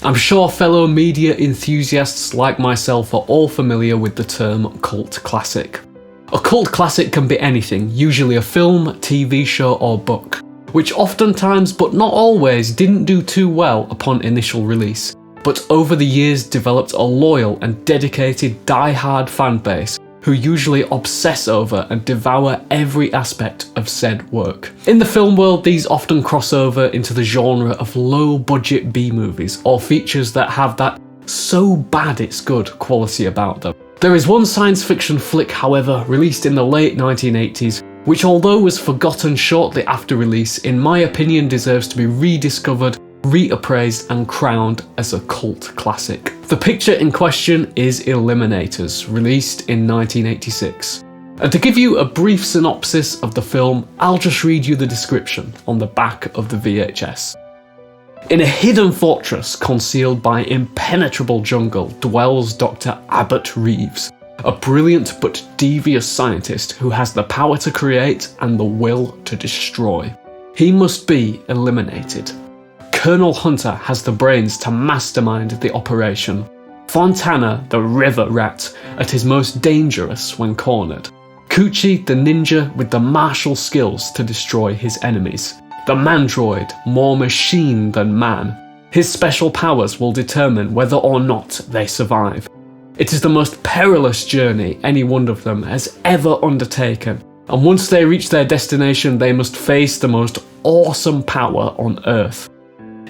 I'm sure fellow media enthusiasts like myself are all familiar with the term cult classic. A cult classic can be anything, usually a film, TV show or book, which oftentimes, but not always, didn't do too well upon initial release, but over the years developed a loyal and dedicated die-hard fan base who usually obsess over and devour every aspect of said work. In the film world, these often cross over into the genre of low-budget B-movies or features that have that so bad it's good quality about them. There is one science fiction flick, however, released in the late 1980s, which although was forgotten shortly after release, in my opinion deserves to be rediscovered, reappraised and crowned as a cult classic. The picture in question is Eliminators, released in 1986. And to give you a brief synopsis of the film, I'll just read you the description on the back of the VHS. In a hidden fortress concealed by impenetrable jungle dwells Dr. Abbott Reeves, a brilliant but devious scientist who has the power to create and the will to destroy. He must be eliminated. Colonel Hunter has the brains to mastermind the operation. Fontana, the river rat, at his most dangerous when cornered. Coochie, the ninja with the martial skills to destroy his enemies. The mandroid, more machine than man. His special powers will determine whether or not they survive. It is the most perilous journey any one of them has ever undertaken, and once they reach their destination they must face the most awesome power on Earth.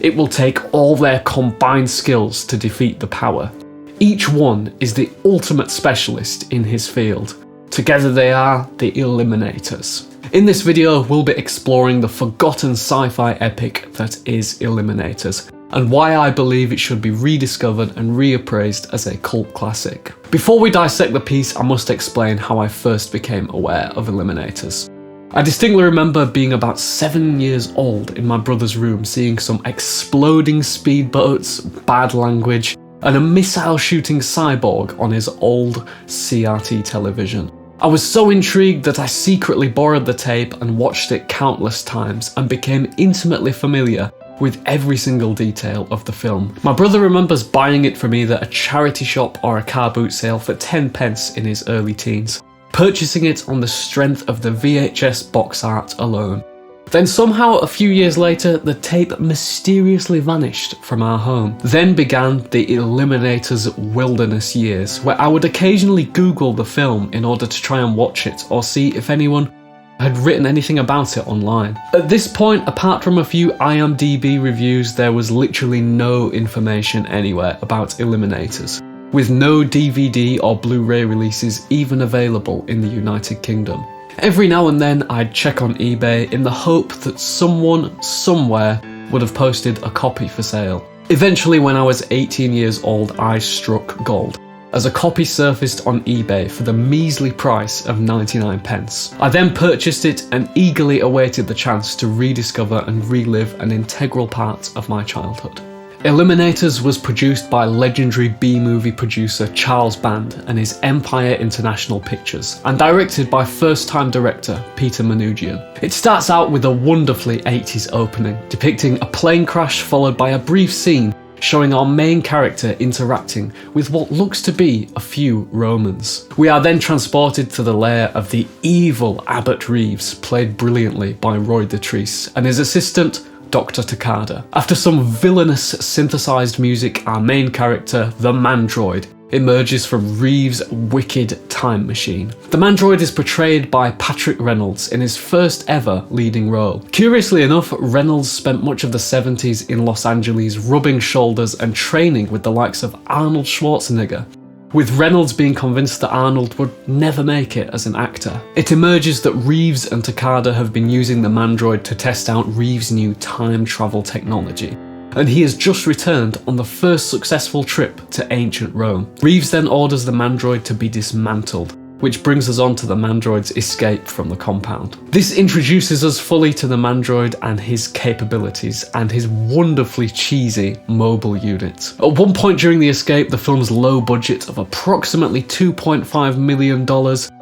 It will take all their combined skills to defeat the power. Each one is the ultimate specialist in his field. Together they are the Eliminators. In this video, we'll be exploring the forgotten sci-fi epic that is Eliminators, and why I believe it should be rediscovered and reappraised as a cult classic. Before we dissect the piece, I must explain how I first became aware of Eliminators. I distinctly remember being about 7 years old in my brother's room, seeing some exploding speedboats, bad language, and a missile-shooting cyborg on his old CRT television. I was so intrigued that I secretly borrowed the tape and watched it countless times and became intimately familiar with every single detail of the film. My brother remembers buying it from either a charity shop or a car boot sale for 10 pence in his early teens, purchasing it on the strength of the VHS box art alone. Then somehow a few years later, the tape mysteriously vanished from our home. Then began the Eliminators wilderness years, where I would occasionally Google the film in order to try and watch it or see if anyone had written anything about it online. At this point, apart from a few IMDb reviews, there was literally no information anywhere about Eliminators, with no DVD or Blu-ray releases even available in the United Kingdom. Every now and then I'd check on eBay in the hope that someone, somewhere, would have posted a copy for sale. Eventually, when I was 18 years old, I struck gold, as a copy surfaced on eBay for the measly price of 99 pence. I then purchased it and eagerly awaited the chance to rediscover and relive an integral part of my childhood. Eliminators was produced by legendary B-movie producer Charles Band and his Empire International Pictures, and directed by first-time director Peter Manoogian. It starts out with a wonderfully 80s opening, depicting a plane crash followed by a brief scene showing our main character interacting with what looks to be a few Romans. We are then transported to the lair of the evil Abbott Reeves, played brilliantly by Roy Dotrice, and his assistant Dr. Takada. After some villainous synthesized music, our main character, the Mandroid, emerges from Reeves' wicked time machine. The Mandroid is portrayed by Patrick Reynolds in his first ever leading role. Curiously enough, Reynolds spent much of the 70s in Los Angeles rubbing shoulders and training with the likes of Arnold Schwarzenegger, with Reynolds being convinced that Arnold would never make it as an actor. It emerges that Reeves and Takada have been using the Mandroid to test out Reeves' new time travel technology, and he has just returned on the first successful trip to ancient Rome. Reeves then orders the Mandroid to be dismantled, which brings us on to the Mandroid's escape from the compound. This introduces us fully to the Mandroid and his capabilities, and his wonderfully cheesy mobile unit. At one point during the escape, the film's low budget of approximately $2.5 million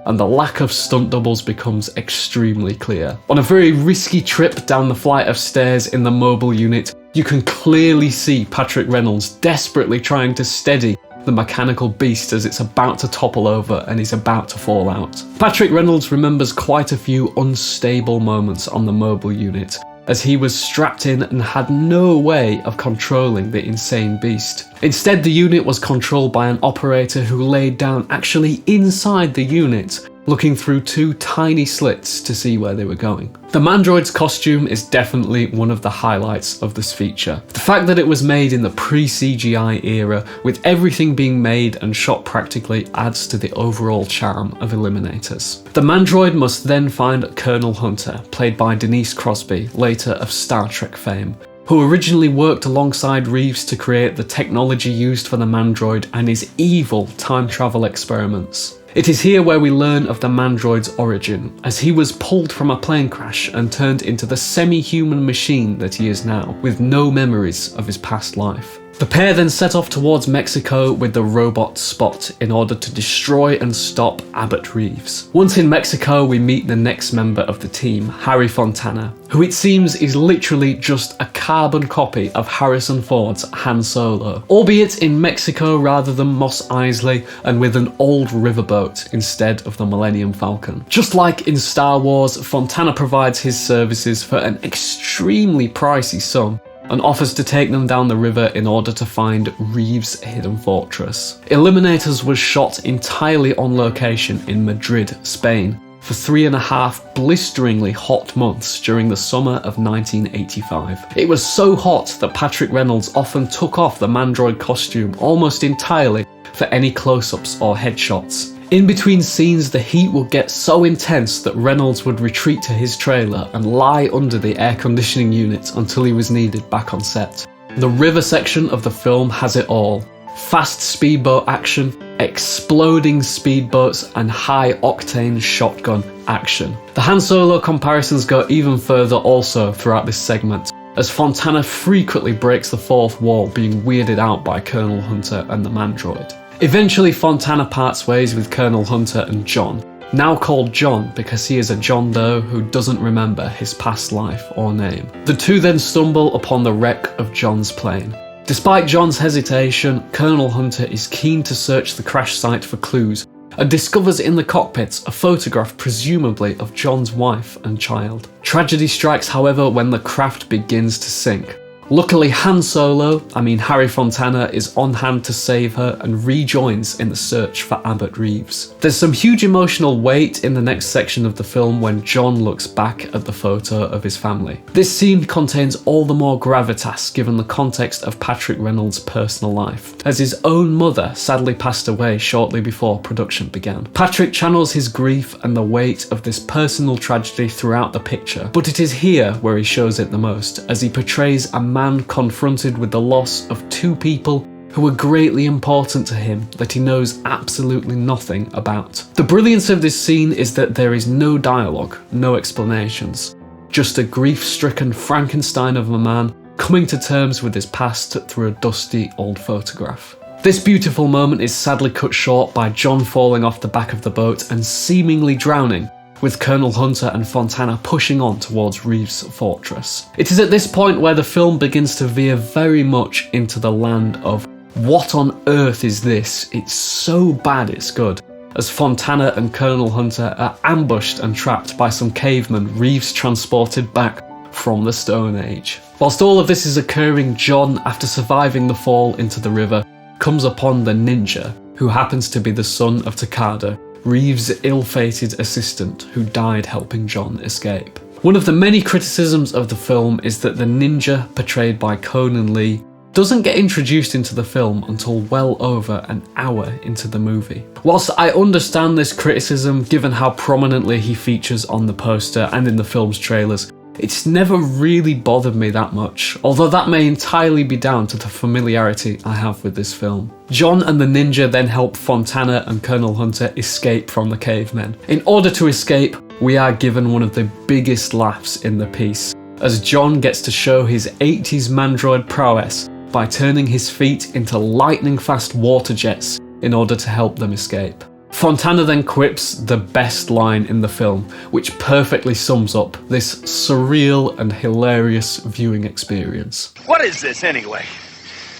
and the lack of stunt doubles becomes extremely clear. On a very risky trip down the flight of stairs in the mobile unit, You can clearly see Patrick Reynolds desperately trying to steady the mechanical beast as it's about to topple over and is about to fall out. Patrick Reynolds remembers quite a few unstable moments on the mobile unit, as he was strapped in and had no way of controlling the insane beast. Instead, the unit was controlled by an operator who laid down actually inside the unit, looking through two tiny slits to see where they were going. The Mandroid's costume is definitely one of the highlights of this feature. The fact that it was made in the pre-CGI era, with everything being made and shot practically, adds to the overall charm of Eliminators. The Mandroid must then find Colonel Hunter, played by Denise Crosby, later of Star Trek fame, who originally worked alongside Reeves to create the technology used for the Mandroid and his evil time travel experiments. It is here where we learn of the Mandroid's origin, as he was pulled from a plane crash and turned into the semi-human machine that he is now, with no memories of his past life. The pair then set off towards Mexico with the robot Spot in order to destroy and stop Abbott Reeves. Once in Mexico, we meet the next member of the team, Harry Fontana, who it seems is literally just a carbon copy of Harrison Ford's Han Solo, albeit in Mexico rather than Mos Eisley and with an old riverboat instead of the Millennium Falcon. Just like in Star Wars, Fontana provides his services for an extremely pricey sum, and offers to take them down the river in order to find Reeves' hidden fortress. Eliminators was shot entirely on location in Madrid, Spain, for 3.5 blisteringly hot months during the summer of 1985. It was so hot that Patrick Reynolds often took off the Mandroid costume almost entirely for any close-ups or headshots. In between scenes, the heat would get so intense that Reynolds would retreat to his trailer and lie under the air conditioning unit until he was needed back on set. The river section of the film has it all. Fast speedboat action, exploding speedboats, and high-octane shotgun action. The Han Solo comparisons go even further also throughout this segment, as Fontana frequently breaks the fourth wall, being weirded out by Colonel Hunter and the Mandroid. Eventually, Fontana parts ways with Colonel Hunter and John, now called John because he is a John Doe who doesn't remember his past life or name. The two then stumble upon the wreck of John's plane. Despite John's hesitation, Colonel Hunter is keen to search the crash site for clues and discovers in the cockpit a photograph presumably of John's wife and child. Tragedy strikes, however, when the craft begins to sink. Luckily, Harry Fontana is on hand to save her and rejoins in the search for Abbott Reeves. There's some huge emotional weight in the next section of the film when John looks back at the photo of his family. This scene contains all the more gravitas given the context of Patrick Reynolds' personal life, as his own mother sadly passed away shortly before production began. Patrick channels his grief and the weight of this personal tragedy throughout the picture, but it is here where he shows it the most, as he portrays a man confronted with the loss of two people who were greatly important to him that he knows absolutely nothing about. The brilliance of this scene is that there is no dialogue, no explanations, just a grief-stricken Frankenstein of a man coming to terms with his past through a dusty old photograph. This beautiful moment is sadly cut short by John falling off the back of the boat and seemingly drowning, with Colonel Hunter and Fontana pushing on towards Reeves' fortress. It is at this point where the film begins to veer very much into the land of what on earth is this? It's so bad it's good, as Fontana and Colonel Hunter are ambushed and trapped by some cavemen Reeves transported back from the Stone Age. Whilst all of this is occurring, John, after surviving the fall into the river, comes upon the Ninja, who happens to be the son of Takada, Reeves' ill-fated assistant who died helping John escape. One of the many criticisms of the film is that the Ninja, portrayed by Conan Lee, doesn't get introduced into the film until well over an hour into the movie. Whilst I understand this criticism given how prominently he features on the poster and in the film's trailers, it's never really bothered me that much, although that may entirely be down to the familiarity I have with this film. John and the Ninja then help Fontana and Colonel Hunter escape from the cavemen. In order to escape, we are given one of the biggest laughs in the piece, as John gets to show his 80s Mandroid prowess by turning his feet into lightning-fast water jets in order to help them escape. Fontana then quips the best line in the film, which perfectly sums up this surreal and hilarious viewing experience. What is this anyway?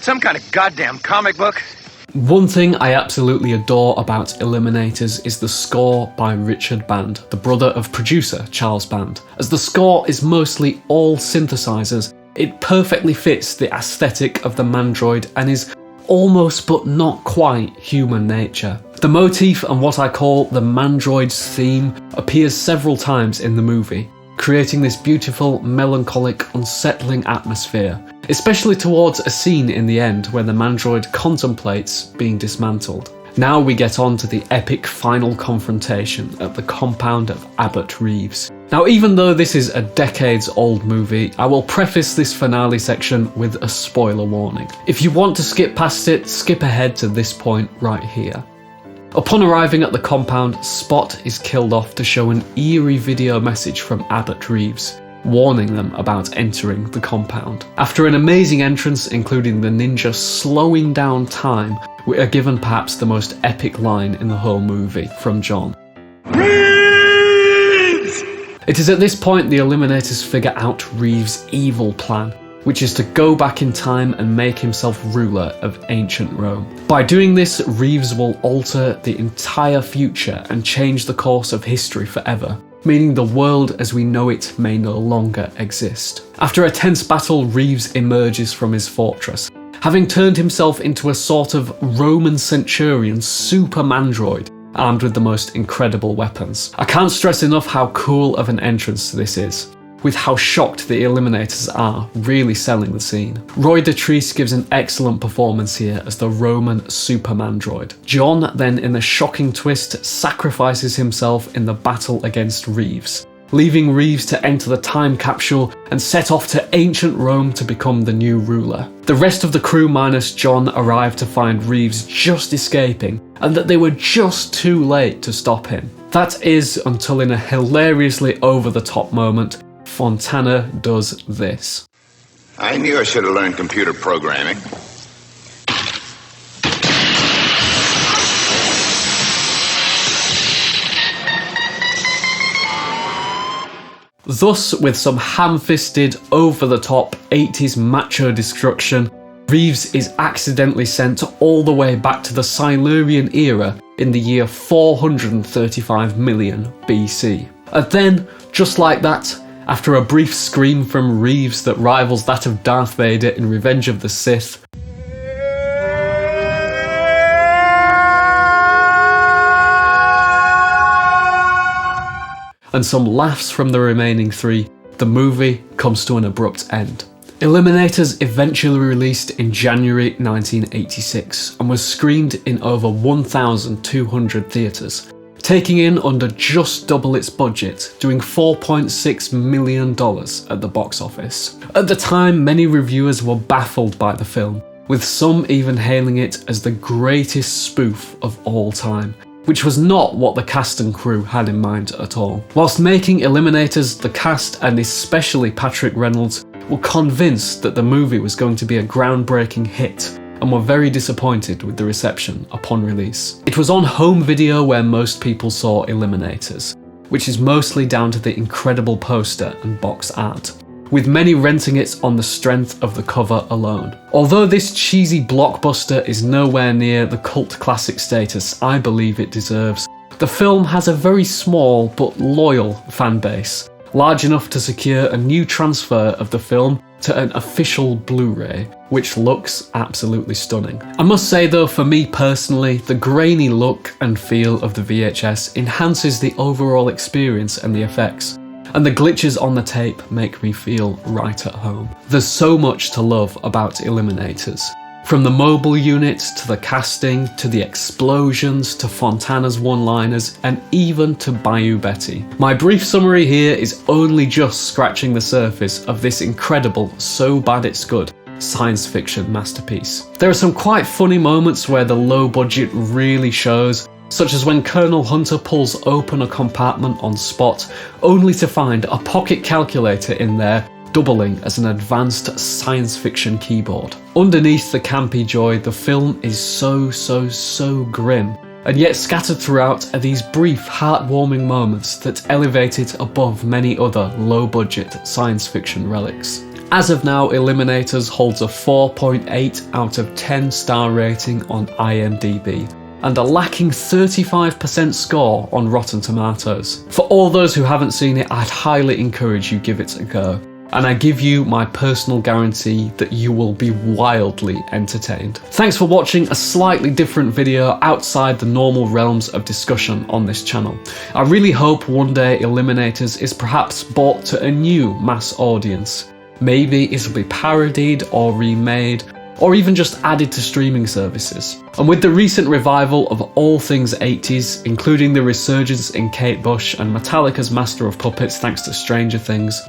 Some kind of goddamn comic book? One thing I absolutely adore about Eliminators is the score by Richard Band, the brother of producer Charles Band. As the score is mostly all synthesizers, it perfectly fits the aesthetic of the Mandroid and is almost but not quite human nature. The motif and what I call the Mandroid's theme appears several times in the movie, creating this beautiful, melancholic, unsettling atmosphere, especially towards a scene in the end where the Mandroid contemplates being dismantled. Now we get on to the epic final confrontation at the compound of Abbott Reeves. Now, even though this is a decades-old movie, I will preface this finale section with a spoiler warning. If you want to skip past it, skip ahead to this point right here. Upon arriving at the compound, Spot is killed off to show an eerie video message from Abbott Reeves, warning them about entering the compound. After an amazing entrance, including the ninja slowing down time, we are given perhaps the most epic line in the whole movie from John. Reeves! It is at this point the Eliminators figure out Reeves' evil plan, which is to go back in time and make himself ruler of ancient Rome. By doing this, Reeves will alter the entire future and change the course of history forever, meaning the world as we know it may no longer exist. After a tense battle, Reeves emerges from his fortress, having turned himself into a sort of Roman centurion super mandroid, armed with the most incredible weapons. I can't stress enough how cool of an entrance this is, with how shocked the Eliminators are, really selling the scene. Roy Dotrice gives an excellent performance here as the Roman super mandroid. John then, in a shocking twist, sacrifices himself in the battle against Reeves, leaving Reeves to enter the time capsule and set off to ancient Rome to become the new ruler. The rest of the crew minus John arrive to find Reeves just escaping, and that they were just too late to stop him. That is, until in a hilariously over-the-top moment, Fontana does this. I knew I should have learned computer programming. Thus, with some ham-fisted, over-the-top 80s macho destruction, Reeves is accidentally sent all the way back to the Silurian era in the year 435 million BC. And then, just like that, after a brief scream from Reeves that rivals that of Darth Vader in Revenge of the Sith, and some laughs from the remaining three, the movie comes to an abrupt end. Eliminators eventually released in January 1986 and was screened in over 1,200 theatres, taking in under just double its budget, doing $4.6 million at the box office. At the time, many reviewers were baffled by the film, with some even hailing it as the greatest spoof of all time, which was not what the cast and crew had in mind at all. Whilst making Eliminators, the cast, and especially Patrick Reynolds, were convinced that the movie was going to be a groundbreaking hit, and were very disappointed with the reception upon release. It was on home video where most people saw Eliminators, which is mostly down to the incredible poster and box art, with many renting it on the strength of the cover alone. Although this cheesy blockbuster is nowhere near the cult classic status I believe it deserves, the film has a very small but loyal fan base, large enough to secure a new transfer of the film to an official Blu-ray, which looks absolutely stunning. I must say though, for me personally, the grainy look and feel of the VHS enhances the overall experience and the effects, and the glitches on the tape make me feel right at home. There's so much to love about Eliminators. From the mobile unit, to the casting, to the explosions, to Fontana's one-liners, and even to Bayou Betty. My brief summary here is only just scratching the surface of this incredible, so bad it's good science fiction masterpiece. There are some quite funny moments where the low budget really shows, such as when Colonel Hunter pulls open a compartment on Spot, only to find a pocket calculator in there, doubling as an advanced science fiction keyboard. Underneath the campy joy, the film is so grim, And yet scattered throughout are these brief, heartwarming moments that elevate it above many other low-budget science fiction relics. As of now, Eliminators holds a 4.8 out of 10 star rating on IMDb, and a lacking 35% score on Rotten Tomatoes. For all those who haven't seen it, I'd highly encourage you give it a go. And I give you my personal guarantee that you will be wildly entertained. Thanks for watching a slightly different video outside the normal realms of discussion on this channel. I really hope one day Eliminators is perhaps brought to a new mass audience. Maybe it'll be parodied or remade, or even just added to streaming services. And with the recent revival of all things 80s, including the resurgence in Kate Bush and Metallica's Master of Puppets thanks to Stranger Things,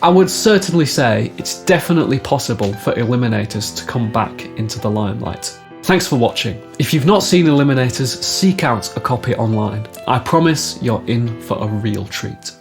I would certainly say it's definitely possible for Eliminators to come back into the limelight. Thanks for watching. If you've not seen Eliminators, seek out a copy online. I promise you're in for a real treat.